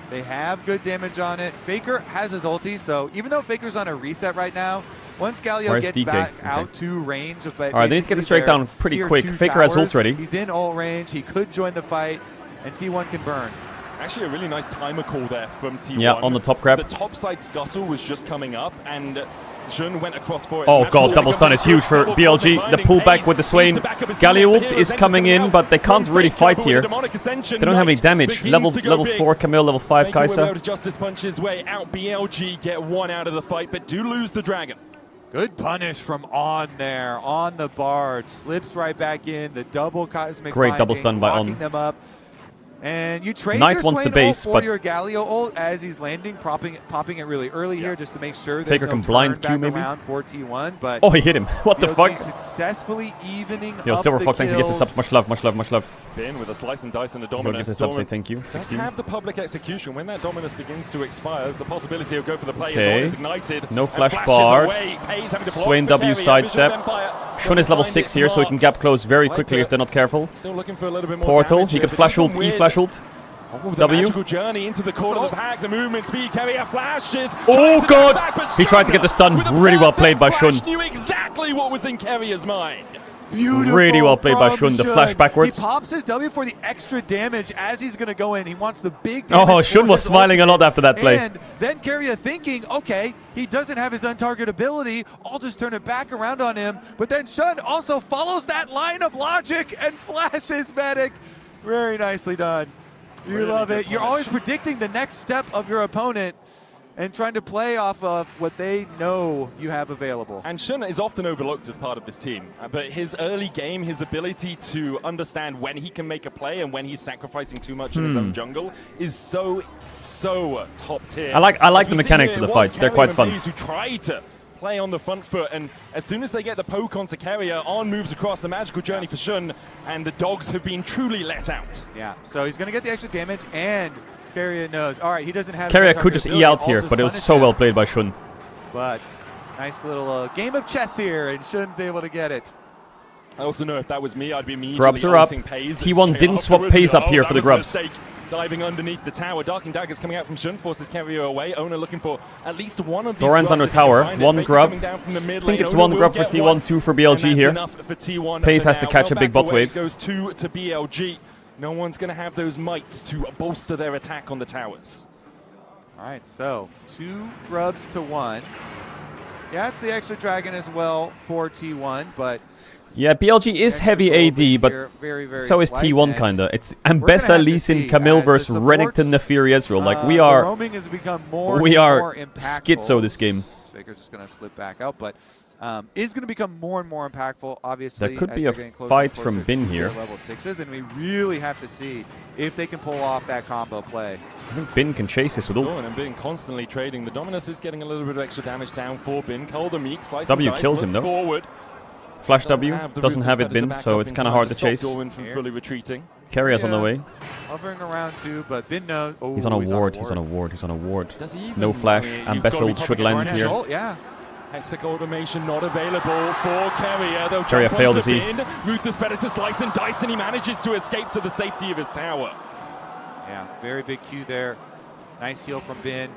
They have good damage on it. Faker has his ulti, so even though Faker's on a reset right now, once Galio Where's gets DK? back Okay. out to range of Alright, they need to get this straight down pretty tier quick. 2 Faker has ult towers, ready. He's in ult range. He could join the fight, and T1 can burn. Actually, a really nice timer call there from T1. Yeah, on the top grab. The top side scuttle was just coming up, and Jun went across for it. Oh Natural god, really double comes stun in is huge for double BLG. cross The and pullback binding with the Pace. Swain. Needs to back up his Galio teammate ult here, is then coming just in, come but they out can't from really Faker, fight who here. with demonic ascension. They don't have any Knight damage. begins Level to go big. 4 Camille, level 5 Faker will be able Kai'Sa. to Justice punch his way out. BLG get one out of the fight, but do lose the dragon. Good punish from On there, on the Bard. Slips right back in. The double Cosmic Great double Binding, stun by locking On. them up. And you trade Knight your wants the Swain base, ult for but- your Galio ult as he's landing, popping it really early here just to make sure there's Faker no can blind turn Q back maybe? around for T1. But Oh, he hit him. What the BLG fuck? successfully evening Yo, up Silver the Fox, thank you to get this kills. up. Much love, much love, much love. Bin with a slice and dice and a Go dominus. get this up, say Doran thank you. does 16. have the public execution. When that dominus begins to expire, there's a possibility he'll go for the play. Okay. It's ignited. No and flash flashes Bard. away. Pays having to block Swain for W Keria. Vision sidestepped. Empire Shun is doesn't level find 6 its here, so he can mark. gap close very Like quickly it. if they're not careful. Still looking for a little bit more Portal, damage he here, can but flash even ult, E with- flash ult. Oh, the W. magical journey into the corner of the pack, the movement speed, Keria flashes. Oh tries to god! get back, but He tried to get the stun. with a Really well played by perfect flash, Shun. Knew exactly what was in Keria's mind. Beautiful Really well played by from Shun. The flash backwards. He pops his W for the extra damage as he's going to go in. He wants the big damage. Oh, for Shun was his smiling a ultimate. lot after that play. And then Keria thinking, okay, he doesn't have his untarget ability. I'll just turn it back around on him. But then Shun also follows that line of logic and flashes Medic. Very nicely done. You Really love good it. You're punish. always predicting the next step of your opponent and trying to play off of what they know you have available. And Shun is often overlooked as part of this team, but his early game, his ability to understand when he can make a play and when he's sacrificing too much in his own jungle is so top tier. I like As the we've seen mechanics here, of the it was fights. They're Keria quite and fun. Blaze who try to play on the front foot, and as soon as they get the poke onto Keria, On moves across the magical journey for Shun, and the dogs have been truly let out. Yeah, so he's going to get the extra damage, and Keria knows. All right, he doesn't have... Keria that could just target E out ability. here, I'll but it was just so punish well him. played by Shun. But nice little game of chess here, and Shun's able to get it. I also know if that was me, I'd be immediately Grubs are up. ulting Paze T1 straight didn't swap afterwards. Paze up Oh, here that for the was a grubs. mistake. diving underneath the tower. Darking Daggers coming out from Shun, forces Carrier away. Owner looking for at least one of these. Doran's under tower. One grub. I think it's one grub for T1, 2 for BLG here. Pace has to catch a big bot wave. Goes 2 to BLG. No one's going to have those mites to bolster their attack on the towers. All right, so 2 grubs to 1. Yeah, it's the extra dragon as well for T1, but yeah, BLG is heavy AD, but very so is T1 kinda. It's Ambessa, Lee Sin, Camille versus Renekton, Neferi, Ezreal. Like we are schizo this game. Faker's just gonna slip back out, but is gonna become more and more impactful. Obviously, there could be a fight from Bin here. Level 6s, and we really have to see if they can pull off that combo play. I think Bin can chase this with ult. And Bin constantly trading. The Dominus is getting a little bit of extra damage down for Bin. Cold and Meek, slice W and dice, kills him though. Forward. Flash W doesn't have it Bin, so it's kind of hard to chase. Carrier's on the way. Hovering around too, but Bin knows. Oh, he's on a ward. He's on a ward. He's on a ward. No flash. Ambessa ult should land here. Yeah. Hexic automation not available for Carrier. They'll Carrier failed as he. Ruthless Predator slice and dice, and he manages to escape to the safety of his tower. Yeah, very big Q there. Nice heal from Bin.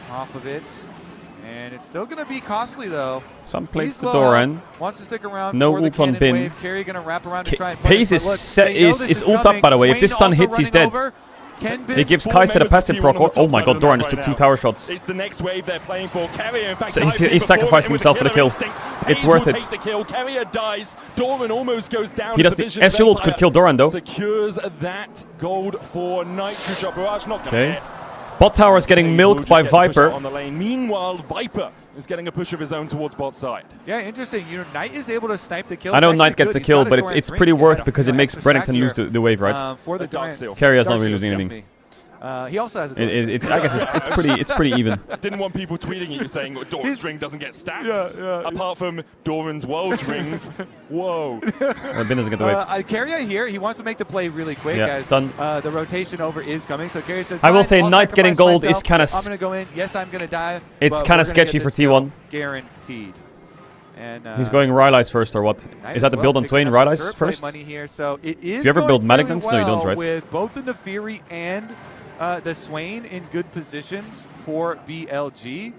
Off of it. And it's still going to be costly though. Some plays to Doran. Wants to stick around. No ult on Bin. Carrier going to wrap around and try and Pace is ult up, by the way. If this stun hits, he's dead. It gives Kai'Sa the passive proc. Oh my god, Doran just took 2 tower shots. It's the next wave they're playing for. Carrier, in fact, he's sacrificing himself for the kill. It's worth it. The kill. Carrier dies. Doran almost goes down. He does the Ezreal ult could kill Doran though. Secures that gold for Nitro Drop. Barrage not going to hit. Bot tower is getting milked by Viper. On the lane. Meanwhile, Viper is getting a push of his own towards bot side. Yeah, interesting. You know, Knight is able to snipe the kill. I know Knight gets the kill, but it's pretty worth because it makes Renekton lose the wave, right? For the Dark Seal. Carrier's not really losing anything. He also has a I guess it's pretty even. Didn't want people tweeting at you saying Doran's ring doesn't get stats. Apart from Doran's world rings. Whoa. Well, Bin doesn't get the wave. Carrier here, he wants to make the play really quick. Yeah, as, stun. The rotation over is coming. So Carrier says, I will say Knight getting gold is kind of. I'm gonna go in. Yes, I'm gonna die. It's kind of sketchy for T1. Guaranteed. And he's going Rylai's first or what? Is that the build on Swain? Rylai's first? Money here, so it is. Do you ever build Malignants? No, you don't, right? With both the Neferi and the Swain in good positions for BLG.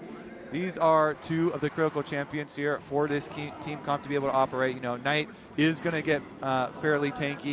These are 2 of the critical champions here for this team comp to be able to operate. You know, Knight is going to get fairly tanky.